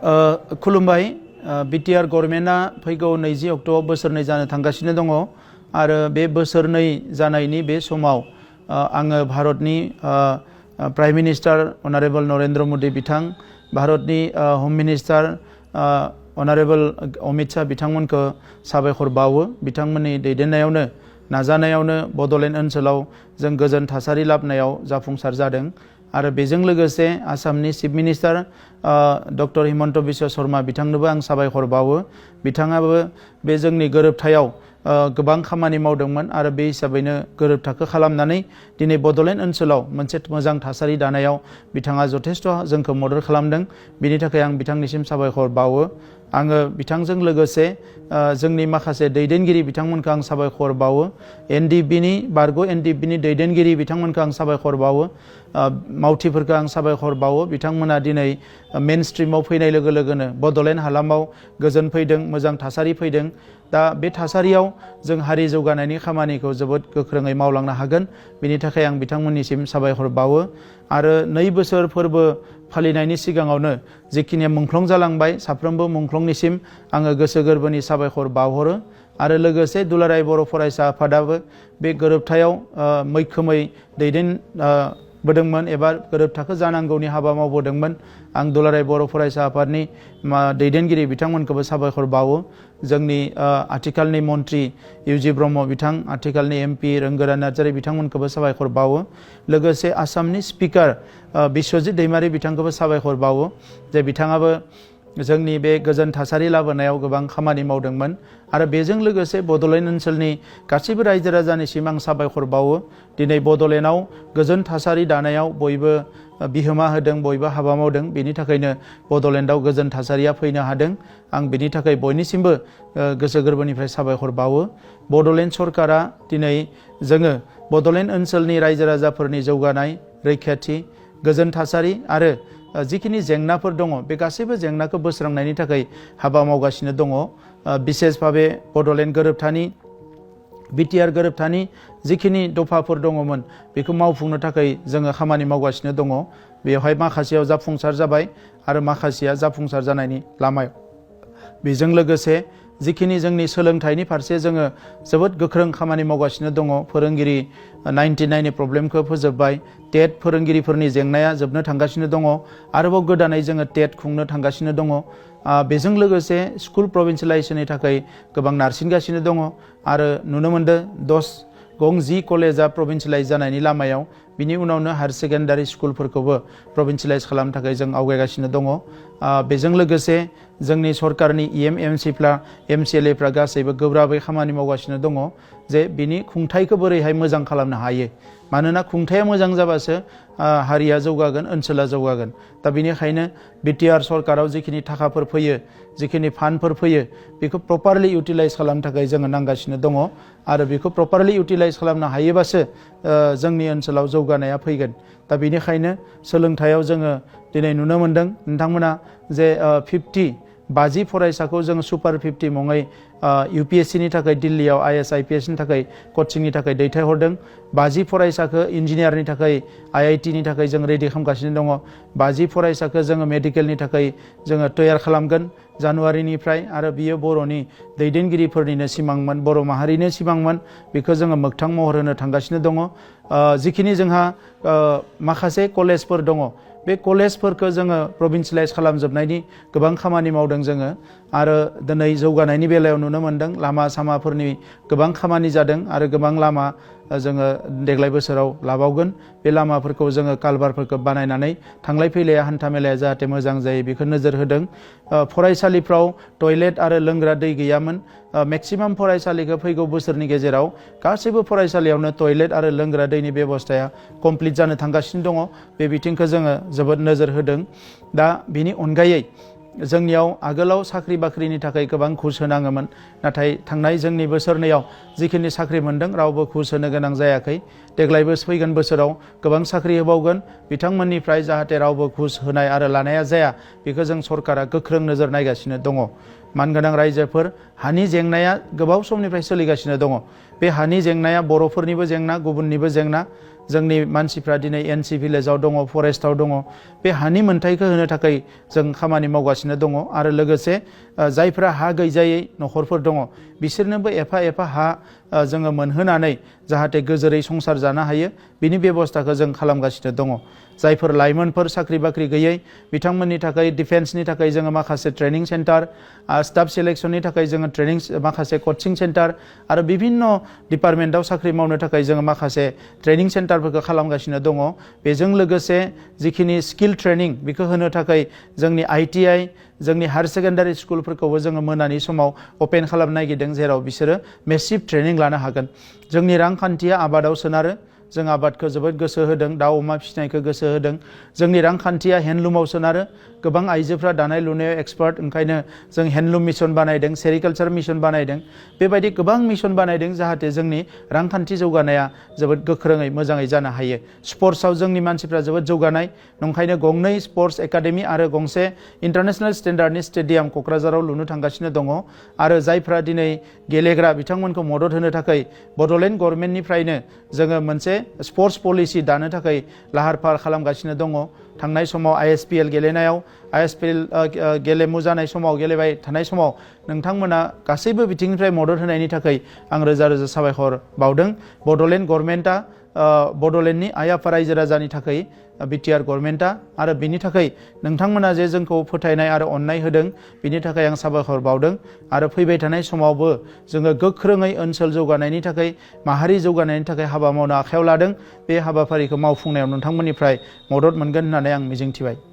खुलुमबाय BTR गभर्नमेन्टआ फैगौ 20 अक्ट'आव बोसोरनै जानो थांगासिनो दङ आरो बे बोसोरनै जानायनि बे समाव आङो भारतनि प्राइम मिनिस्टार अनारेबल नरेन्द्र मोदी बिथां भारतनि हम मिनिस्टार अनारेबल अमित शाह बिथांमोनखौ साबायखर बावो बिथांमोननि दैदेननायावनो नाजानायावनो बड'लेण्ड ओनसोलाव जों गोजोन थासारि लाबोनायाव जाफुंसार जादों आरो बेजों लोगोसे आसामनि chief minister doctor Himanta Biswa Sarma बिथांनोबो आं साबायखर बावो बिथाङाबो बे जोंनि गोरोबथायाव गोबां खामानि मावदोंमोन आरो बे हिसाबैनो गोरोबथाखौ खालामनानै दिनै बड'लेण्ड ओनसोलाव मोनसे मोजां थासारि दानायाव बिथाङा जथेस्थ' जोंखौ मदद खालामदों बिनि थाखाय आं बिथांनिसिम साबायखर बावो आङो बिथांजों लोगोसे जोंनि माखासे दैदेनगिरि बिथांमोनखौ आं साबायखर बावो एनडिबिनि बारग' एनडिबिनि दैदेनगिरि बिथांमोनखौ आं साबायखर बावो मावथिफोरखौ आं साबायखर बावो बिथांमोना दिनै मेन स्ट्रिमाव फैनाय लोगो लोगोनो बड'लेण्ड हालामाव गोजोन फैदों मोजां थासारि फैदों दा बे थासारियाव जों हारि जौगानायनि खामानिखौ जोबोद गोख्रोङै मावलांनो हागोन बिनि थाखाय आं बिथांमोननिसिम साबायखर बावो आरो 2 बोसोर फोरबो फालिनायनि सिगाङावनो जिखिनि मुंख्लं जालांबाय साफ्रोमबो मुंख्लंनिसिम आङो गोसो गोरबोनि साबायखर बावहरो आरो लोगोसे दुलाराय बर' फरायसा आफादाबो बे गोरोबथायाव मैखोमै बोदोंमोन एबा गोरोबथाखौ जानांगौनि हाबा मावबोदोंमोन आं दुलाराय बर' फरायसा आफादनि दैदेनगिरि बिथांमोनखौबो साबायखर बावो जोंनि आथिखालनि मन्त्रि इउजि ब्रह्म बिथां आथिखालनि MP रोंगोरा नार्जारी बिथांमोनखौबो साबायखर बावो लोगोसे आसामनि स्पिकार बिश्वजित दैमारी बिथांखौबो साबायखर बावो जे बिथाङाबो जोंनि बे गोजोन थासारि लाबोनायाव गोबां खामानि मावदोंमोन आरो बेजों लोगोसे बड'लेण्ड ओनसोलनि गासैबो रायजो राजानिसिम आं साबायखर बावो दिनै बड'लेण्डआव गोजोन थासारि दानायाव बयबो बिहोमा होदों बयबो हाबा मावदों बेनि थाखायनो बड'लेण्डआव गोजोन थासारिया फैनो हादों आं बिनि थाखाय बयनिसिमबो गोसो गोरबोनिफ्राय साबायखर बावो बड'लेण्ड सरकारा दिनै जोङो बड'लेण्ड ओनसोलनि रायजो राजाफोरनि जौगानाय रैखाथि गोजोन थासारि आरो जिखिनि जेंनाफोर दङ बे गासैबो जेंनाखौ बोस्रांनायनि थाखाय हाबा मावगासिनो दङ बिसेस भाबे बड'लेण्ड गोरोबथानि BTR गोरोबथानि जिखिनि दफाफोर दङमोन बेखौ मावफुंनो थाखाय जोङो खामानि मावगासिनो दङ बेवहाय माखासेयाव जाफुंसार जाबाय आरो माखासेया जाफुंसार जानायनि लामायाव बेजों लोगोसे जिखिनि जोंनि सोलोंथाइनि फारसे जोङो जोबोद गोख्रों खामानि मावगासिनो दङ फोरोंगिरि 99 नि प्रब्लेमखौ फोजोबबाय TET फोरोंगिरिफोरनि जेंनाया जोबनो थांगासिनो दङ आरोबाव गोदानै जोङो TET खुंनो थांगासिनो दङ बेजों लोगोसे स्कुल प्रभिन्सियेलाइजेसननि थाखाय गोबां नारसिनगासिनो दङ आरो नुनो मोनदों 10 कलेजा प्रभिन्सियेलाइज जानायनि लामायाव बिनि उनावनो हायर सेकेन्डारि स्कुलफोरखौबो प्रभिन्सियेलाइज खालामनो थाखाय जों आवगायगासिनो दङ बेजों लोगोसे जोंनि सरकारनि MCफ्रा MCLAफ्रा गासैबो गोब्राबै खामानि मावगासिनो दङ जे बिनि खुंथायखौ बोरैहाय मोजां खालामनो हायो मानोना खुंथाया मोजां जाबासो हारिया जौगागोन ओनसोला जौगागोन दा बेनिखायनो BTR सरकाराव जिखिनि थाखाफोर फैयो जिखिनि फान्डफोर फैयो बेखौ प्रपारलि इउटिलाइज खालामनो थाखाय जोङो नांगासिनो दङ आरो बेखौ प्रपारलि इउटिलाइज खालामनो हायोबासो जोंनि ओनसोलाव जौगानाया फैगोन दा बेनिखायनो सोलोंथायाव जोङो दिनै नुनो मोनदों नोंथांमोना जे 50 फरायसाखौ जों सुपार 50 मुङै UPSC नि थाखाय दिल्लीयाव IAS IPS नि थाखाय कचिंनि थाखाय दैथायहरदों 50 फरायसाखौ इन्जिनियारनि थाखाय IIT नि थाखाय जों रेडि खालामगासिनो दङ 50 फरायसाखौ जोङो मेडिकेलनि थाखाय जोङो तैयार खालामगोन जानुवारिनिफ्राय आरो बियो बर'नि दैदेनगिरिफोरनिनो सिमांमोन बर' माहारिनो सिमांमोन बेखौ जोङो मोगथां महर होनो थांगासिनो दङ जिखिनि जोंहा माखासे कलेजफोर दङ बे कलेजफोरखौ जोङो प्रभिन्सियेलाइज खालामजोबनायनि गोबां खामानि मावदों जोङो आरो दिनै जौगानायनि बेलायाव नुनो मोनदों लामा सामाफोरनि गोबां खामानि जादों आरो गोबां लामा जोङो देग्लाय बोसोराव लाबावगोन बे लामाफोरखौ जोङो कालभारफोरखौ बानायनानै थांलाय फैलाया हान्था मेलाया जाहाथे मोजां जायो बेखौ नोजोर होदों फरायसालिफ्राव टयलेट आरो लोंग्रा दै गैयामोन मेक्सिमाम फरायसालिखौ फैगौ बोसोरनि गेजेराव गासैबो फरायसालियावनो टयलेट आरो लोंग्रा दैनि बेबस्थाया कमप्लिट जानो थांगासिनो दङ बे बिथिंखौ जोङो जोबोद नोजोर होदों दा बिनि अनगायै जोंनियाव आगोलाव साख्रि बाख्रिनि थाखाय गोबां घुस होनाङोमोन नाथाय थांनाय जोंनि बोसोरनैयाव जिखिनि साख्रि मोनदों रावबो घुस होनो गोनां जायाखै देग्लायबो फैगोन बोसोराव गोबां साख्रि होबावगोन बिथांमोननिफ्राय जाहाथे रावबो घुस होनाय आरो लानाया जाया बेखौ जों सरकारा गोख्रों नोजोर नायगासिनो दङ मानगोनां रायजोफोर हानि जेंनाया गोबाव समनिफ्राय सोलिगासिनो दङ बे हानि जेंनाया बर'फोरनिबो जेंना गुबुननिबो जेंना जोंनि मानसिफ्रा दिनै एनसि भिलेजाव दङ, फरेस्टआव दङ। बे हानि मोन्थायखौ होनो थाखाय जों खामानि मावगासिनो दङ आरो लोगोसे जायफ्रा हा गैजायै न'खरफोर दङ बिसोरनोबो एफा एफा हा जोङो मोनहोनानै जाहाथे गोजोरै संसार जानो हायो बिनि बेबस्थाखौ जों खालामगासिनो दङ। जायफोर लाइमोनफोर साख्रि बाख्रि गैयै बिथांमोननि थाखाय डिफेन्सनि थाखाय जोङो माखासे ट्रेनिं सेन्टार, स्टाफ सिलेक्शननि थाखाय जोङो माखासे कचिं सेन्टार आरो बिभिन्न डिपार्टमेन्टआव साख्रि मावनो थाखाय जोङो माखासे ट्रेनिं सेन्टारफोरखौ खालामगासिनो दङ। बेजों लोगोसे जिखिनि स्किल ट्रेनिं बेखौ होनो थाखाय जोंनि ITI, जोंनि हायार सेकेन्डारि स्कुलफोरखौबो जोङो मोनानि समाव अपेन खालामनो नागिरदों, जेराव बिसोरो मेसिभ ट्रेनिं लानो हागोन। जोंनि रांखान्थिया आबादाव सोनारो। जों आबादखौ जोबोद गोसो होदों, दाउ अमा फिसिनायखौ गोसो होदों। जोंनि रांखान्थिया हेन्डलुमाव सोनारो। गोबां आइजोफ्रा दानाय लुनायाव एक्सपार्ट, ओंखायनो जों हेन्डलुम मिशन बानायदों, सेरिकालचार मिशन बानायदों। बेबायदि गोबां मिशन बानायदों जाहाथे जोंनि रांखान्थि जौगानाया जोबोद गोख्रोङै मोजाङै जानो हायो। स्पर्ट्सआव जोंनि मानसिफ्रा जोबोद जौगानाय, नंखायनो गंनै स्पर्ट्स एकाडेमि आरो गंसे इन्टारनेशनेल स्टेन्डार्डनि स्टेडियाम क'क्राझाराव लुनो थांगासिनो दङ। आरो जायफ्रा दिनै गेलेग्रा बिथांमोनखौ मदद होनो थाखाय बड'लेण्ड गभर्नमेन्टनिफ्रायनो जोङो मोनसे स्पर्ट्स पलिसि दानो थाखाय लाहार फाहार खालामगासिनो दङ। थांनाय समाव ISPL गेलेनायाव, ISPL गेलेमु जानाय समाव, गेलेबाय थानाय समाव नोंथांमोना गासैबो बिथिंनिफ्राय मदद होनायनि थाखाय आं रोजा रोजा साबायखर बावदों। बड'लेण्ड गभर्नमेन्टआ बड'लेण्डनि आइ आफा रायजो राजानि थाखाय BTR गभर्नमेन्टआ आरो बिनि थाखाय नोंथांमोना जे जोंखौ फोथायनाय आरो अननाय होदों बिनि थाखाय आं साबायखर बावदों। आरो फैबाय थानाय समावबो जोङो गोख्रोङै ओनसोल जौगानायनि थाखाय, माहारि जौगानायनि थाखाय हाबा मावनो आखायाव लादों। बे हाबाफारिखौ मावफुंनायाव नोंथांमोननिफ्राय मदद मोनगोन होननानै आं मिजिंथिबाय।